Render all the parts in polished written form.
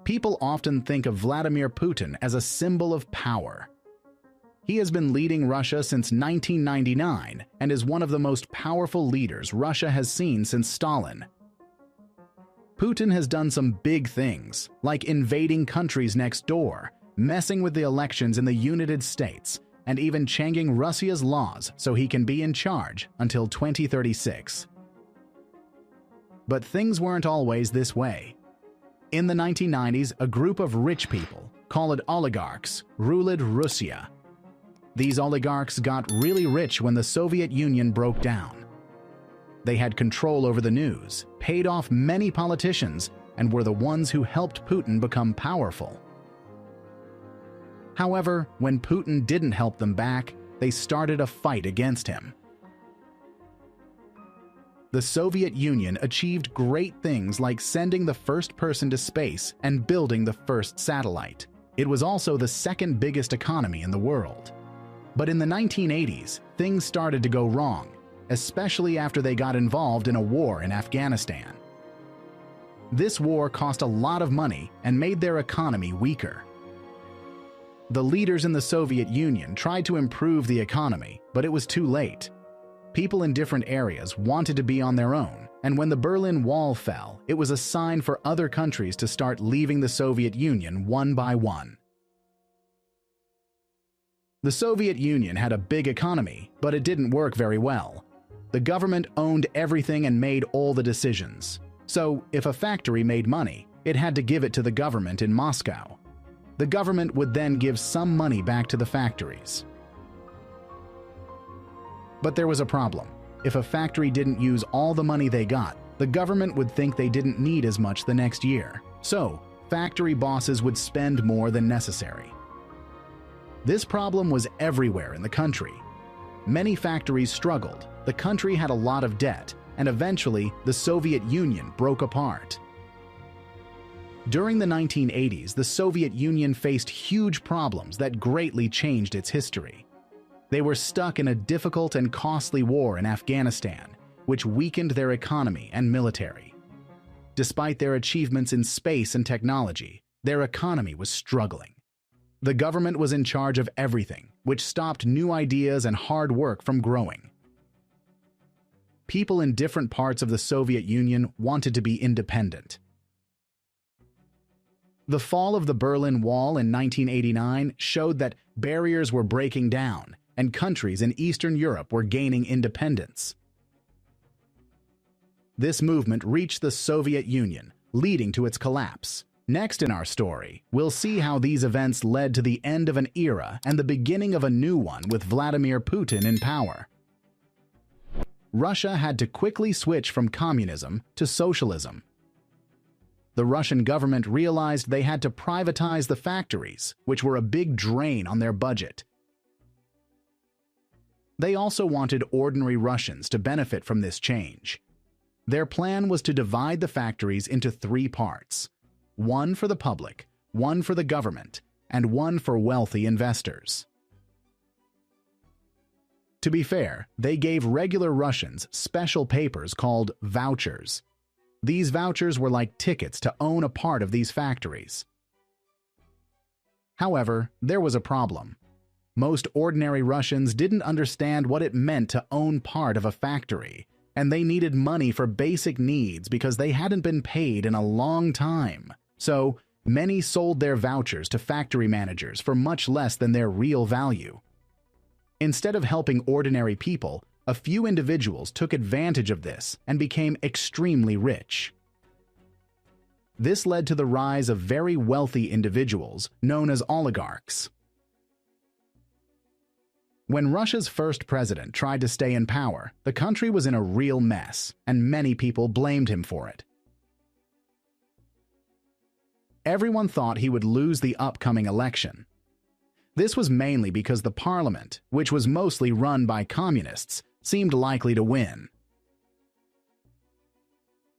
People often think of Vladimir Putin as a symbol of power. He has been leading Russia since 1999 and is one of the most powerful leaders Russia has seen since Stalin. Putin has done some big things, like invading countries next door, messing with the elections in the United States, and even changing Russia's laws so he can be in charge until 2036. But things weren't always this way. In the 1990s, a group of rich people, called oligarchs, ruled Russia. These oligarchs got really rich when the Soviet Union broke down. They had control over the news, paid off many politicians, and were the ones who helped Putin become powerful. However, when Putin didn't help them back, they started a fight against him. The Soviet Union achieved great things like sending the first person to space and building the first satellite. It was also the second biggest economy in the world. But in the 1980s, things started to go wrong, especially after they got involved in a war in Afghanistan. This war cost a lot of money and made their economy weaker. The leaders in the Soviet Union tried to improve the economy, but it was too late. People in different areas wanted to be on their own, and when the Berlin Wall fell, it was a sign for other countries to start leaving the Soviet Union one by one. The Soviet Union had a big economy, but it didn't work very well. The government owned everything and made all the decisions. So, if a factory made money, it had to give it to the government in Moscow. The government would then give some money back to the factories. But there was a problem. If a factory didn't use all the money they got, the government would think they didn't need as much the next year. So, factory bosses would spend more than necessary. This problem was everywhere in the country. Many factories struggled, the country had a lot of debt, and eventually the Soviet Union broke apart. During the 1980s, the Soviet Union faced huge problems that greatly changed its history. They were stuck in a difficult and costly war in Afghanistan, which weakened their economy and military. Despite their achievements in space and technology, their economy was struggling. The government was in charge of everything, which stopped new ideas and hard work from growing. People in different parts of the Soviet Union wanted to be independent. The fall of the Berlin Wall in 1989 showed that barriers were breaking down, and countries in Eastern Europe were gaining independence. This movement reached the Soviet Union, leading to its collapse. Next in our story, we'll see how these events led to the end of an era and the beginning of a new one with Vladimir Putin in power. Russia had to quickly switch from communism to socialism. The Russian government realized they had to privatize the factories, which were a big drain on their budget. They also wanted ordinary Russians to benefit from this change. Their plan was to divide the factories into 3 parts. One for the public, one for the government, and one for wealthy investors. To be fair, they gave regular Russians special papers called vouchers. These vouchers were like tickets to own a part of these factories. However, there was a problem. Most ordinary Russians didn't understand what it meant to own part of a factory, and they needed money for basic needs because they hadn't been paid in a long time. So, many sold their vouchers to factory managers for much less than their real value. Instead of helping ordinary people, a few individuals took advantage of this and became extremely rich. This led to the rise of very wealthy individuals known as oligarchs. When Russia's first president tried to stay in power, the country was in a real mess, and many people blamed him for it. Everyone thought he would lose the upcoming election. This was mainly because the parliament, which was mostly run by communists, seemed likely to win.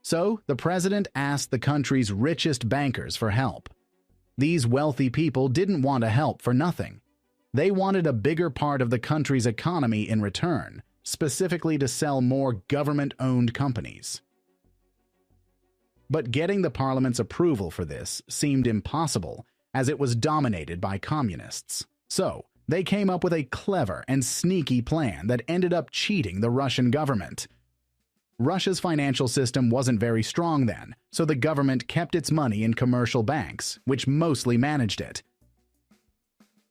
So, the president asked the country's richest bankers for help. These wealthy people didn't want to help for nothing. They wanted a bigger part of the country's economy in return, specifically to sell more government-owned companies. But getting the parliament's approval for this seemed impossible, as it was dominated by communists. So, they came up with a clever and sneaky plan that ended up cheating the Russian government. Russia's financial system wasn't very strong then, so the government kept its money in commercial banks, which mostly managed it.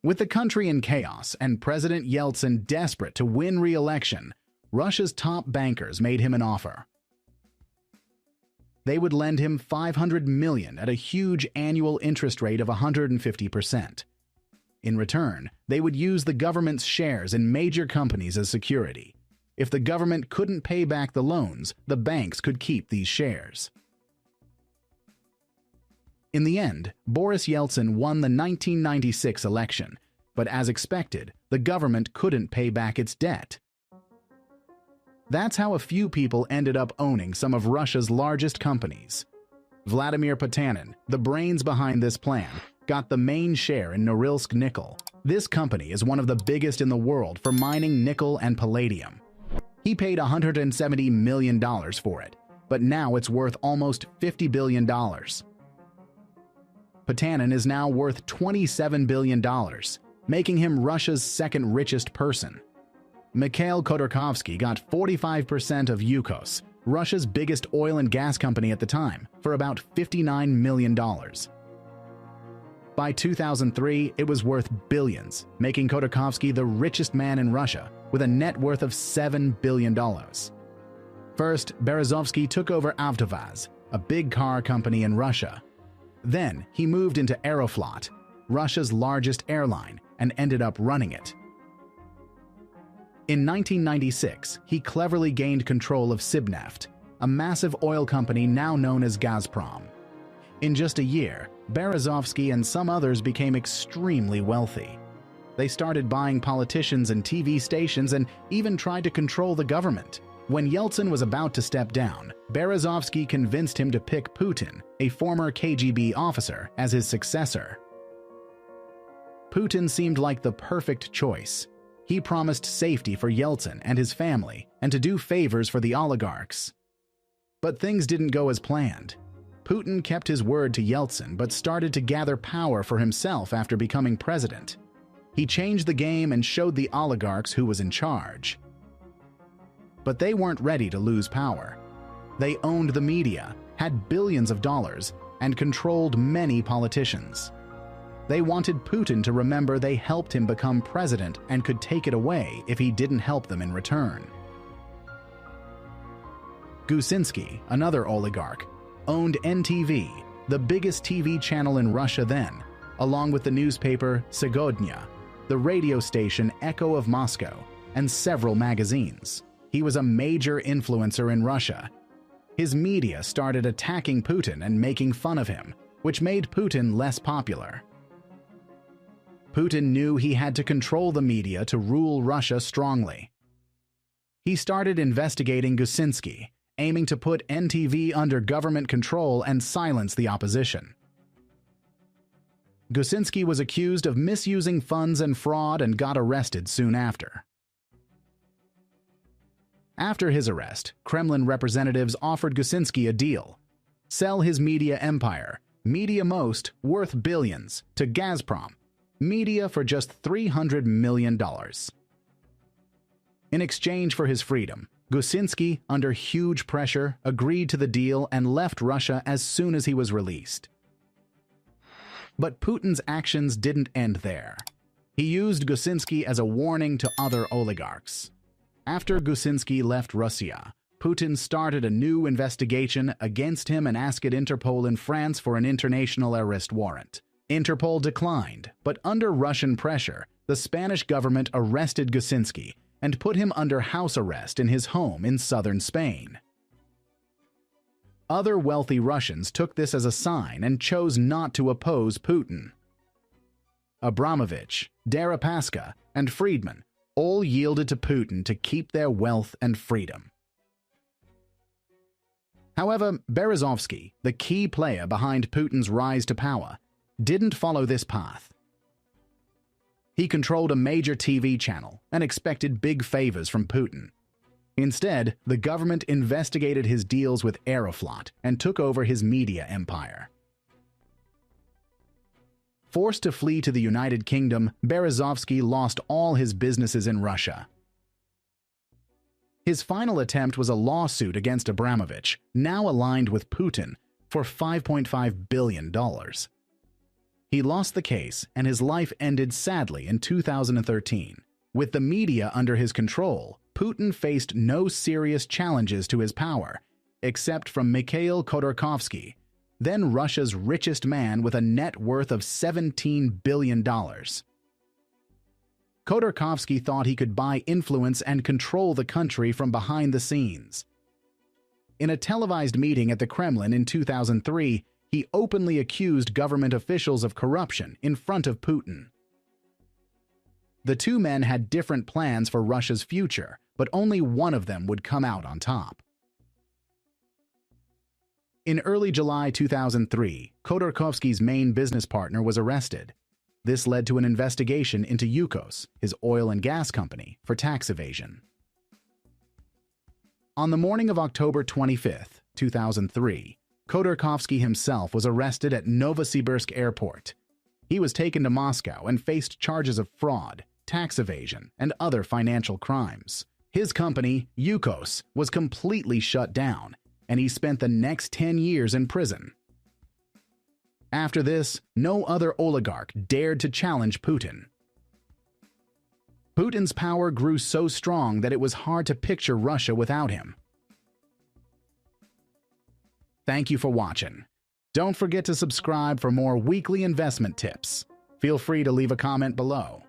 With the country in chaos and President Yeltsin desperate to win re-election, Russia's top bankers made him an offer. They would lend him $500 million at a huge annual interest rate of 150%. In return, they would use the government's shares in major companies as security. If the government couldn't pay back the loans, the banks could keep these shares. In the end, Boris Yeltsin won the 1996 election, but as expected, the government couldn't pay back its debt. That's how a few people ended up owning some of Russia's largest companies. Vladimir Putin, the brains behind this plan, got the main share in Norilsk Nickel. This company is one of the biggest in the world for mining nickel and palladium. He paid $170 million for it, but now it's worth almost $50 billion. Putin is now worth $27 billion, making him Russia's second richest person. Mikhail Khodorkovsky got 45% of Yukos, Russia's biggest oil and gas company at the time, for about $59 million. By 2003, it was worth billions, making Khodorkovsky the richest man in Russia, with a net worth of $7 billion. First, Berezovsky took over Avtovaz, a big car company in Russia. Then, he moved into Aeroflot, Russia's largest airline, and ended up running it. In 1996, he cleverly gained control of Sibneft, a massive oil company now known as Gazprom. In just a year, Berezovsky and some others became extremely wealthy. They started buying politicians and TV stations and even tried to control the government. When Yeltsin was about to step down, Berezovsky convinced him to pick Putin, a former KGB officer, as his successor. Putin seemed like the perfect choice. He promised safety for Yeltsin and his family and to do favors for the oligarchs. But things didn't go as planned. Putin kept his word to Yeltsin but started to gather power for himself after becoming president. He changed the game and showed the oligarchs who was in charge. But they weren't ready to lose power. They owned the media, had billions of dollars, and controlled many politicians. They wanted Putin to remember they helped him become president and could take it away if he didn't help them in return. Gusinski, another oligarch, owned NTV, the biggest TV channel in Russia then, along with the newspaper Segodnya, the radio station Echo of Moscow, and several magazines. He was a major influencer in Russia. His media started attacking Putin and making fun of him, which made Putin less popular. Putin knew he had to control the media to rule Russia strongly. He started investigating Gusinski, aiming to put NTV under government control and silence the opposition. Gusinski was accused of misusing funds and fraud and got arrested soon after. After his arrest, Kremlin representatives offered Gusinski a deal: sell his media empire, Media Most, worth billions, to Gazprom, media for just $300 million. In exchange for his freedom, Gusinski, under huge pressure, agreed to the deal and left Russia as soon as he was released. But Putin's actions didn't end there. He used Gusinski as a warning to other oligarchs. After Gusinski left Russia, Putin started a new investigation against him and asked Interpol in France for an international arrest warrant. Interpol declined, but under Russian pressure, the Spanish government arrested Gusinski and put him under house arrest in his home in southern Spain. Other wealthy Russians took this as a sign and chose not to oppose Putin. Abramovich, Deripaska, and Friedman all yielded to Putin to keep their wealth and freedom. However, Berezovsky, the key player behind Putin's rise to power, didn't follow this path. He controlled a major TV channel and expected big favors from Putin. Instead, the government investigated his deals with Aeroflot and took over his media empire. Forced to flee to the United Kingdom, Berezovsky lost all his businesses in Russia. His final attempt was a lawsuit against Abramovich, now aligned with Putin, for $5.5 billion. He lost the case, and his life ended sadly in 2013. With the media under his control, Putin faced no serious challenges to his power, except from Mikhail Khodorkovsky, then Russia's richest man with a net worth of $17 billion. Khodorkovsky thought he could buy influence and control the country from behind the scenes. In a televised meeting at the Kremlin in 2003, he openly accused government officials of corruption in front of Putin. The two men had different plans for Russia's future, but only one of them would come out on top. In early July 2003, Khodorkovsky's main business partner was arrested. This led to an investigation into Yukos, his oil and gas company, for tax evasion. On the morning of October 25, 2003, Khodorkovsky himself was arrested at Novosibirsk Airport. He was taken to Moscow and faced charges of fraud, tax evasion, and other financial crimes. His company, Yukos, was completely shut down, and he spent the next 10 years in prison. After this, no other oligarch dared to challenge Putin. Putin's power grew so strong that it was hard to picture Russia without him. Thank you for watching. Don't forget to subscribe for more weekly investment tips. Feel free to leave a comment below.